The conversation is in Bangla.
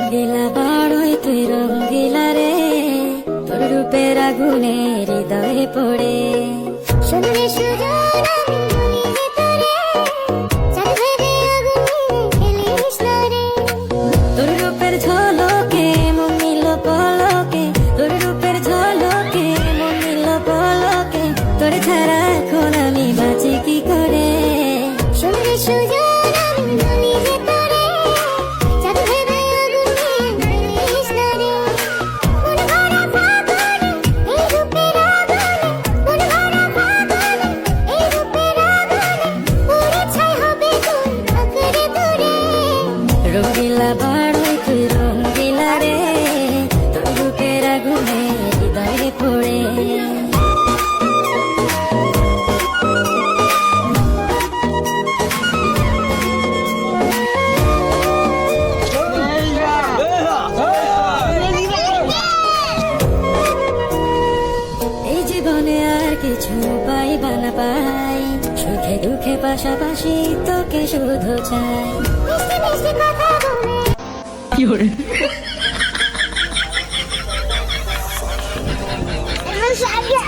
রঙ্গিলা বাড়ই তুই রঙ্গিলা রে, তোর রূপের আগুনে হৃদয়ে পড়ে। শুনলে সুজন আমি বলি যে তোরে, চাঁদ ভেবে আগুনে খেলিস না রে। তোর রূপের ঝলকে মন নিল পলকে, তোর রূপের ঝলকে মন নিল পলকে, তোর ছাড়া এখন আমি বাঁচি কি করে। শুনলে সুজন আমি বলি যে তোরে, চাঁদ ভেবে আগুনে খেলিস না রে। মন ভরা ফাগুনে এই রূপের আগুনে, মন ভরা ফাগুনে এই রূপের আগুনে, পুড়ে ছাই হবে কোন আঁকড়ে ধরে। রঙ্গিলা বাড়ই তুই রঙ্গিলা রে, তোর রূপের আগুনে হৃদয়ে পড়ে। এই জীবনে আর কিছু পাইবা না পাই, সুখে দুঃখে পাশাপাশি তোকে শুধু চাই। মিষ্টি মিষ্টি কথা বলে কি করে আমার সাজা